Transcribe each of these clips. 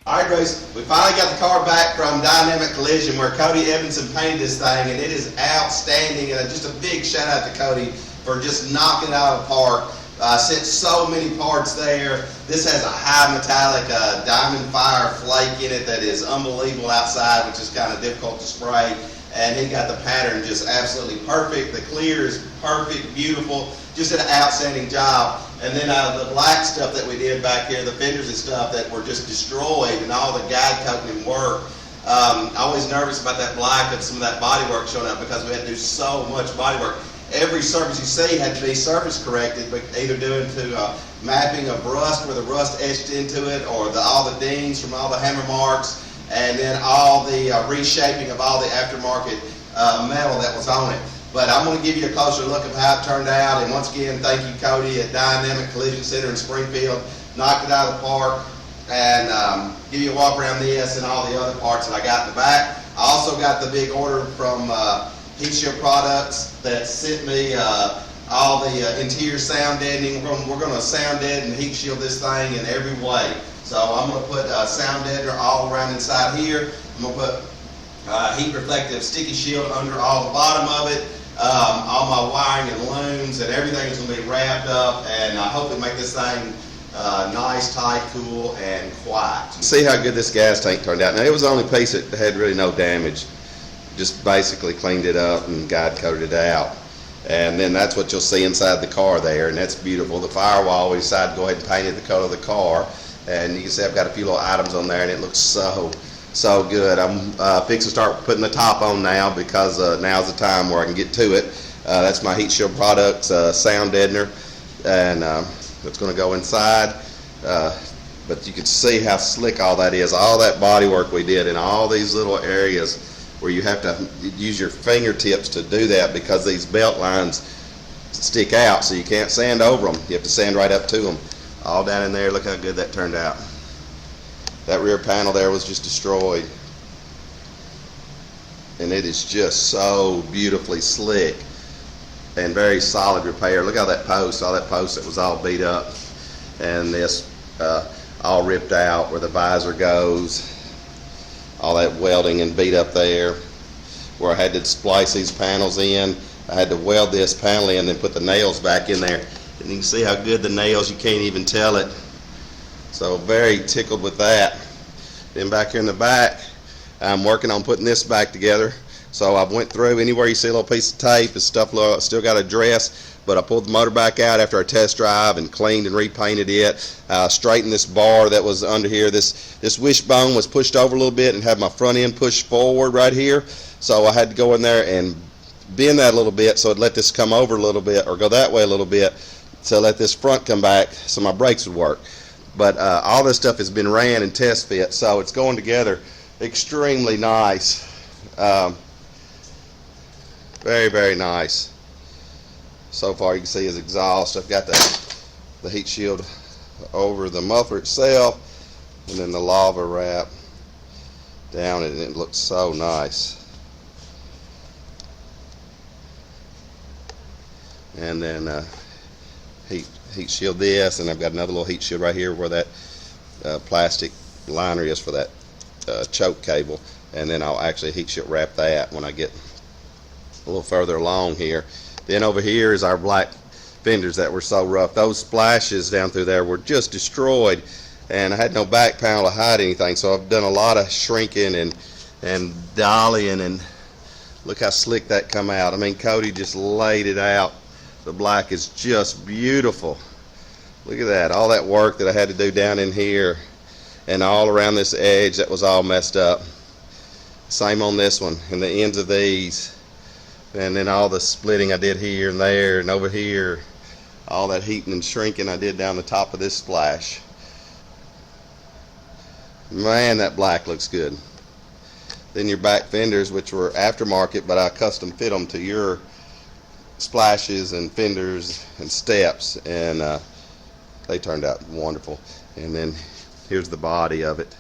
Alright, Grace, we finally got the car back from Dynamic Collision where Cody Evanson painted this thing, and it is outstanding. And just a big shout out to Cody for just knocking it out of the park. Sent so many parts there. This has a high metallic diamond fire flake in it that is unbelievable outside, which is kind of difficult to spray. And he got the pattern just absolutely perfect. The clear is perfect, beautiful. Just did an outstanding job. And then the black stuff that we did back here, the fenders and stuff that were just destroyed, and all the guide coating and work. Always nervous about that black and some of that body work showing up because we had to do so much body work. Every surface you see had to be surface corrected, but either due to mapping of rust where the rust etched into it, or all the dings from all the hammer marks, and then all the reshaping of all the aftermarket metal that was on it. But I'm going to give you a closer look of how it turned out. And once again, thank you, Cody, at Dynamic Collision Center in Springfield. Knocked it out of the park. And give you a walk around this and all the other parts that I got in the back. I also got the big order from Heat Shield Products that sent me all the interior sound deadening. We're going to sound deaden and heat shield this thing in every way. So I'm going to put sound deadener all around inside here. I'm going to put heat reflective sticky shield under all the bottom of it. All my wiring and looms and everything is going to be wrapped up, and I hope it make this thing nice, tight, cool, and quiet. See how good this gas tank turned out. Now, it was the only piece that had really no damage. Just basically cleaned it up and guide coated it out. And then that's what you'll see inside the car there, and that's beautiful. The firewall, we decided to go ahead and paint it the color of the car. And you can see I've got a few little items on there, and it looks so good. I'm fixing to start putting the top on now because now's the time where I can get to it. That's my Heat Shield Products sound deadener, and it's going to go inside. But you can see how slick all that is. All that body work we did in all these little areas where you have to use your fingertips to do that because these belt lines stick out, so you can't sand over them. You have to sand right up to them. All down in there. Look how good that turned out. That rear panel there was just destroyed, and it is just so beautifully slick and very solid repair. Look how that post, all that post that was all beat up, and this all ripped out where the visor goes, all that welding and beat up there where I had to splice these panels in. I had to weld this panel in and then put the nails back in there, and you can see how good the nails, you can't even tell it. So very tickled with that. Then back here in the back, I'm working on putting this back together. So I went through anywhere you see a little piece of tape, this stuff still got a dress, but I pulled the motor back out after a test drive and cleaned and repainted it. Straightened this bar that was under here. This wishbone was pushed over a little bit and had my front end pushed forward right here. So I had to go in there and bend that a little bit so it let this come over a little bit, or go that way a little bit, to let this front come back so my brakes would work. But all this stuff has been ran and test fit, so it's going together extremely nice. Very, very nice. So far you can see his exhaust. I've got the heat shield over the muffler itself, and then the lava wrap down it, and it looks so nice. And then heat shield this, and I've got another little heat shield right here where that plastic liner is for that choke cable, and then I'll actually heat shield wrap that when I get a little further along here. Then over here is our black fenders that were so rough. Those splashes down through there were just destroyed, and I had no back panel to hide anything, so I've done a lot of shrinking and dollying, and look how slick that come out. I mean, Cody just laid it out. The black is just beautiful. Look at that, all that work that I had to do down in here and all around this edge that was all messed up. Same on this one, and the ends of these, and then all the splitting I did here and there and over here, all that heating and shrinking I did down the top of this splash. Man, that black looks good. Then your back fenders, which were aftermarket, but I custom fit them to your splashes and fenders and steps, and they turned out wonderful. And then here's the body of it.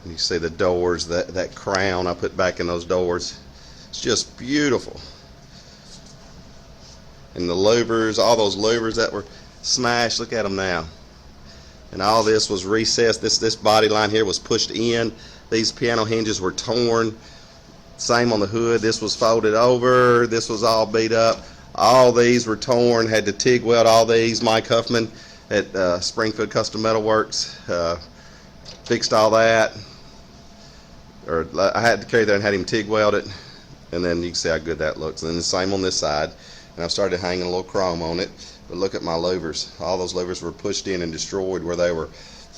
You see the doors, that crown I put back in those doors. It's just beautiful. And the louvers, all those louvers that were smashed, look at them now. and all this was recessed. This body line here was pushed in. These piano hinges were torn. Same on the hood. This was folded over. This was all beat up. All these were torn. Had to TIG weld all these. Mike Huffman at Springfield Custom Metal Works fixed all that. Or I had to carry there and had him TIG weld it, and then you can see how good that looks. And then the same on this side. And I started hanging a little chrome on it. But look at my louvers. All those louvers were pushed in and destroyed where they were.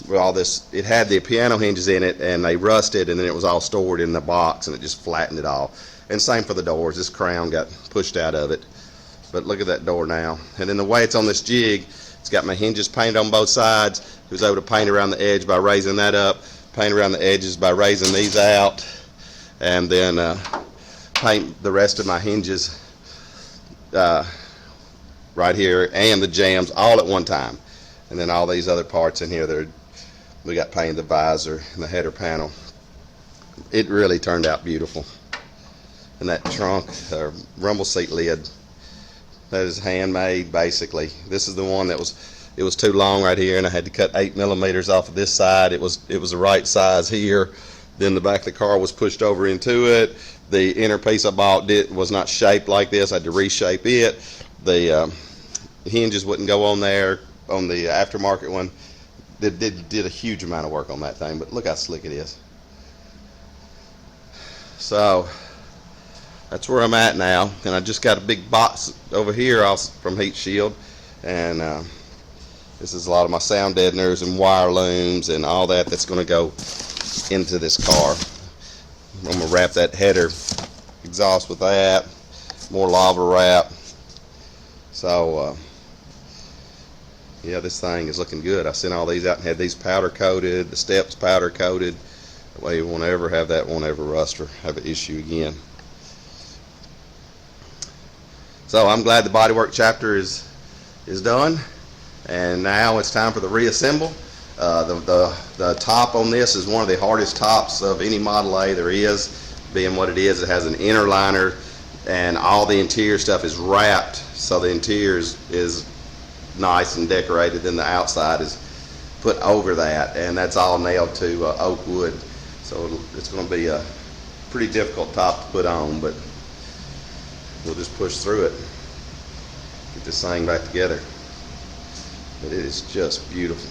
Where all this, it had the piano hinges in it, and they rusted, and then it was all stored in the box, and it just flattened it all. And same for the doors. This crown got pushed out of it. But look at that door now. And then the way it's on this jig, it's got my hinges painted on both sides. I was able to paint around the edge by raising that up, paint around the edges by raising these out, and then paint the rest of my hinges right here, and the jambs all at one time. And then all these other parts in here, we got painted the visor and the header panel. It really turned out beautiful. And that trunk, rumble seat lid, that is handmade basically. This is the one that it was too long right here, and I had to cut 8 millimeters off of this side. It was the right size here. Then the back of the car was pushed over into it. The inner piece I bought was not shaped like this. I had to reshape it. The hinges wouldn't go on there on the aftermarket one. Did a huge amount of work on that thing, but look how slick it is. So that's where I'm at now, and I just got a big box over here from Heat Shield, and this is a lot of my sound deadeners and wire looms and all that's going to go into this car. I'm going to wrap that header exhaust with that, more lava wrap. So yeah, this thing is looking good. I sent all these out and had these powder coated, the steps powder coated. That way you won't ever have that, won't ever rust or have an issue again. So I'm glad the bodywork chapter is done, and now it's time for the reassemble. The top on this is one of the hardest tops of any Model A there is, being what it is. It has an inner liner, and all the interior stuff is wrapped, so the interior is nice and decorated, then the outside is put over that, and that's all nailed to oak wood. So it's going to be a pretty difficult top to put on, but we'll just push through it, get this thing back together. But it is just beautiful.